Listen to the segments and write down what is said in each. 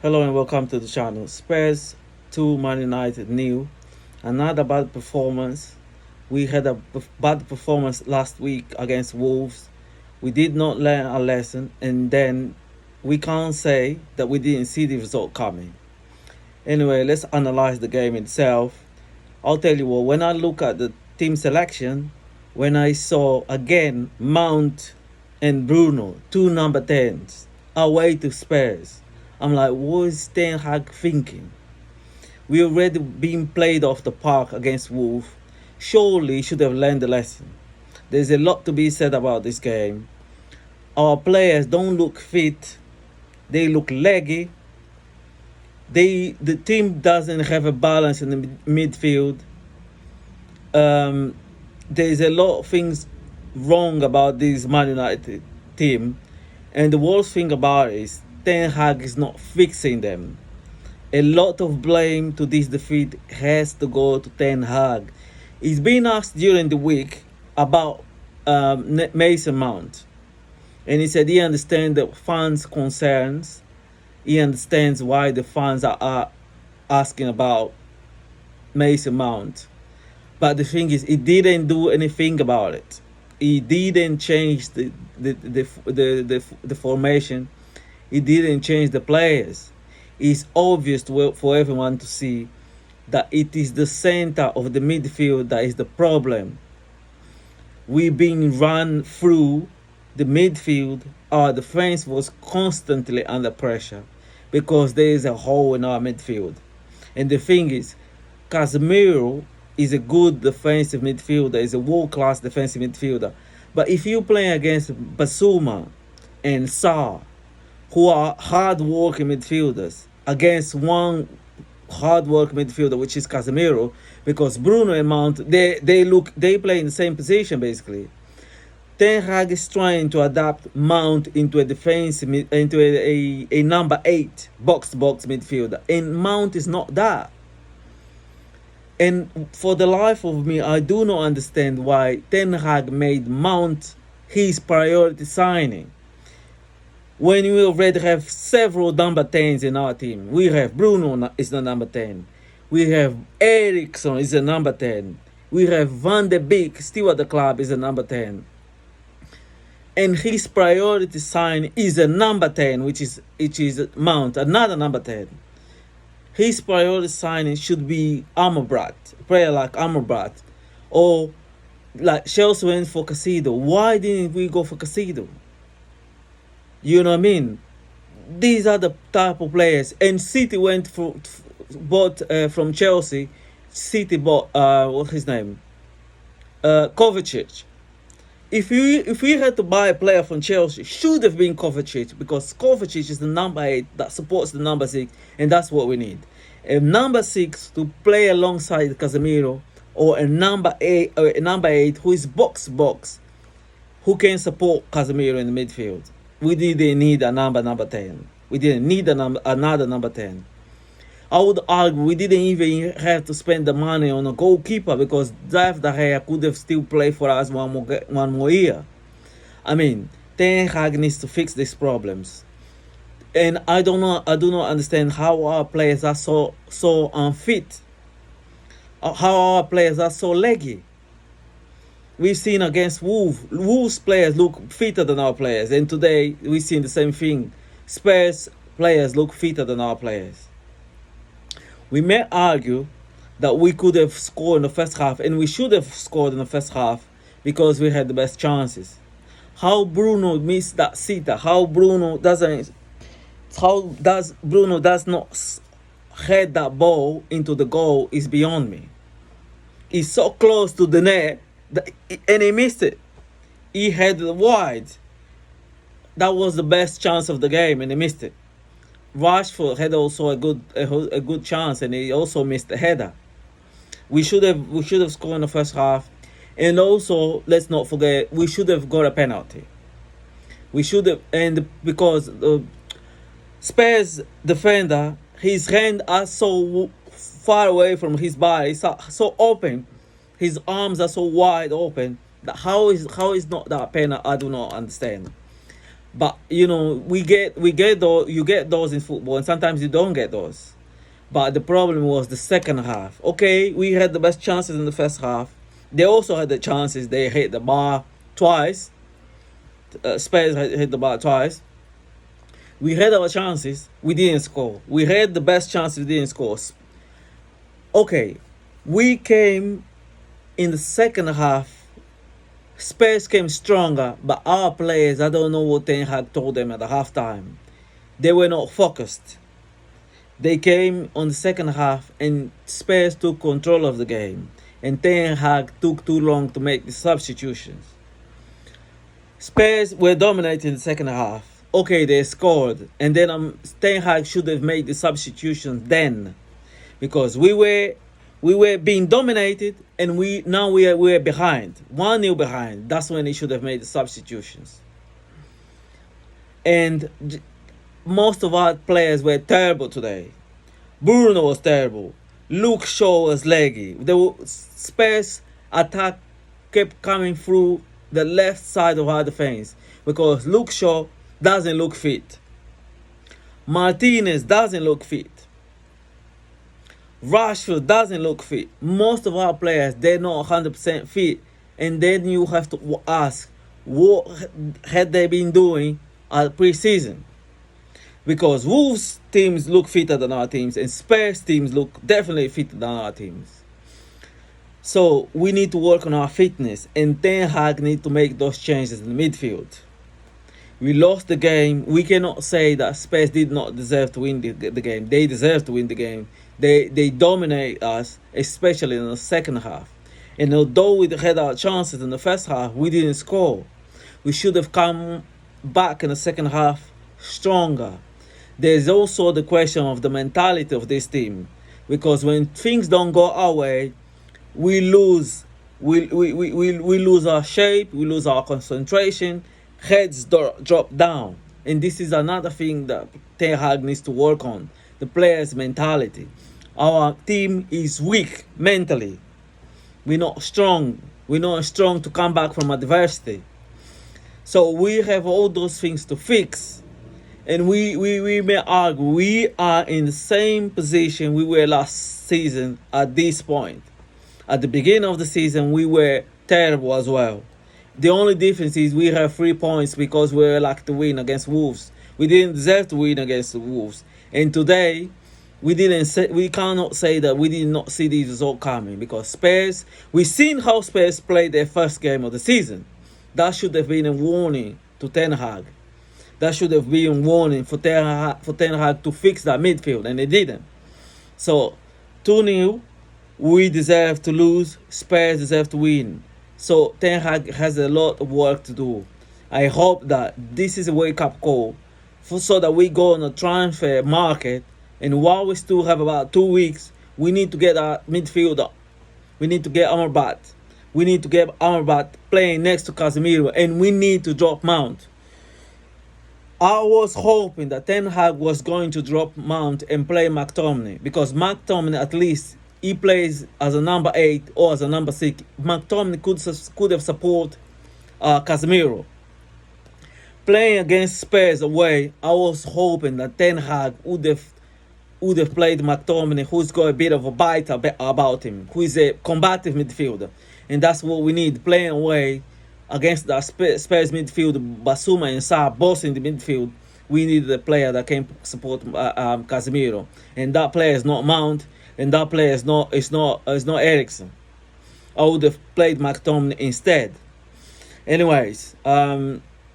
Hello and welcome to the channel. Spurs 2 Man United nil. Another bad performance. We had a bad performance last week against Wolves. We did not learn a lesson, and then we can't say that we didn't see the result coming. Anyway, let's analyze the game itself. I'll tell you what, when I look at the team selection, when I saw again Mount and Bruno, two number 10s, away to Spurs, I'm like, what is Ten Hag thinking? We already been played off the park against Wolves. Surely he should have learned the lesson. There's a lot to be said about this game. Our players don't look fit. They look leggy. The team doesn't have a balance in the midfield. There's a lot of things wrong about this Man United team. And the worst thing about it is Ten Hag is not fixing them. A lot of blame to this defeat has to go to Ten Hag. He's been asked during the week about Mason Mount. And he said he understands the fans' concerns. He understands why the fans are asking about Mason Mount. But the thing is, he didn't do anything about it. He didn't change the formation. He didn't change the players. It's obvious for everyone to see that it is the center of the midfield that is the problem. We've been run through the midfield. Our defense was constantly under pressure because there is a hole in our midfield. And the thing is, Casemiro is a good defensive midfielder, is a world-class defensive midfielder. But if you play against Basuma and Sarr, who are hard-working midfielders, against one hard-working midfielder, which is Casemiro, because Bruno and Mount, they play in the same position basically. Ten Hag is trying to adapt Mount into a defensive, into a number 8 box-to-box midfielder, and Mount is not that. And for the life of me, I do not understand why Ten Hag made Mount his priority signing. When we already have several number 10s in our team. We have Bruno is the number 10. We have Eriksson is the number 10. We have Van de Beek, still at the club, is the number 10. And his priority sign is a number 10, which is Mount, another number 10. His priority signing should be Amrabat, a player like Amrabat. Or like Chelsea went for Casido. Why didn't we go for Casido? You know what I mean? These are the type of players. And City bought from Chelsea. City bought what's his name? Kovacic. If we had to buy a player from Chelsea, should have been Kovacic, because Kovacic is the number 8 that supports the number 6, and that's what we need. A number 6 to play alongside Casemiro, or a number 8 who is box, who can support Casemiro in the midfield. We didn't need a number 10. We didn't need another number 10. I would argue we didn't even have to spend the money on a goalkeeper, because David De Gea could have still played for us one more year. I mean, Ten Hag needs to fix these problems. And I do not understand how our players are so unfit. How our players are so leggy. We've seen against Wolves players look fitter than our players, and today we've seen the same thing. Spurs players look fitter than our players. We may argue that we could have scored in the first half, and we should have scored in the first half because we had the best chances. How Bruno missed that sitter, how Bruno does not head that ball into the goal is beyond me. He's so close to the net, and he missed it. He had it wide. That was the best chance of the game, and he missed it. Rashford had also a good chance, and he also missed the header. We should have scored in the first half, and also let's not forget we should have got a penalty. We should have, and because the Spurs defender, his hand are so far away from his body, so open. His arms are so wide open that how is not that penalty? I do not understand. But you know, we get those. You get those in football, and sometimes you don't get those. But the problem was the second half. Okay, we had the best chances in the first half. They also had the chances. They hit the bar twice. Spurs hit the bar twice. We had our chances. We didn't score. We had the best chances. We didn't score. Okay, we came in the second half. Spurs came stronger, but our players, I don't know what Ten Hag told them at the halftime. They were not focused. They came on the second half and Spurs took control of the game. And Ten Hag took too long to make the substitutions. Spurs were dominating the second half. Okay, they scored. And then Ten Hag should have made the substitutions then. Because we were being dominated and we are behind. 1-0 behind. That's when he should have made the substitutions. And most of our players were terrible today. Bruno was terrible. Luke Shaw was leggy. The Spurs attack kept coming through the left side of our defense because Luke Shaw doesn't look fit. Martinez doesn't look fit. Rashford doesn't look fit. Most of our players, they're not 100% fit. And then you have to ask, what had they been doing at pre-season? Because Wolves teams look fitter than our teams and Spurs teams look definitely fitter than our teams. So we need to work on our fitness and Ten Hag need to make those changes in the midfield. We lost the game. We cannot say that Spurs did not deserve to win the game. They deserve to win the game. They dominate us, especially in the second half. And although we had our chances in the first half, we didn't score. We should have come back in the second half stronger. There's also the question of the mentality of this team. Because when things don't go our way, we lose. We lose our shape, we lose our concentration, heads drop down. And this is another thing that Ten Hag needs to work on. The players' mentality. Our team is weak mentally. We're not strong. We're not strong to come back from adversity. So we have all those things to fix. And we may argue we are in the same position we were last season at this point. At the beginning of the season, we were terrible as well. The only difference is we have 3 points because we were lucky to win against Wolves. We didn't deserve to win against the Wolves. And today, we cannot say that we did not see this result coming because Spurs, we've seen how Spurs played their first game of the season. That should have been a warning to Ten Hag. That should have been a warning for Ten Hag to fix that midfield, and they didn't. So, 2-0, we deserve to lose, Spurs deserve to win. So, Ten Hag has a lot of work to do. I hope that this is a wake-up call so that we go on a transfer market. And while we still have about 2 weeks, we need to get our midfielder. We need to get Amrabat. We need to get Amrabat playing next to Casemiro. And we need to drop Mount. I was hoping that Ten Hag was going to drop Mount and play McTominay. Because McTominay, at least, he plays as a number 8 or as a number 6. McTominay could have supported Casemiro. Playing against Spurs away, I was hoping that Ten Hag would have played McTominay, who's got a bit of a bite about him, who is a combative midfielder. And that's what we need, playing away against the Spurs midfield, Basuma and Sarr, both in the midfield. We need a player that can support Casemiro. And that player is not Mount, and that player is not Eriksen. I would have played McTominay instead. Anyways,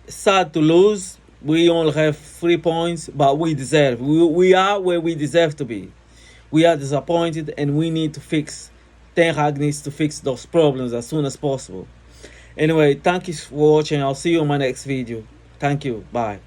sad to lose. We only have 3 points, but we deserve. We are where we deserve to be. We are disappointed, and we need to fix. Ten Hag needs to fix those problems as soon as possible. Anyway, thank you for watching. I'll see you in my next video. Thank you. Bye.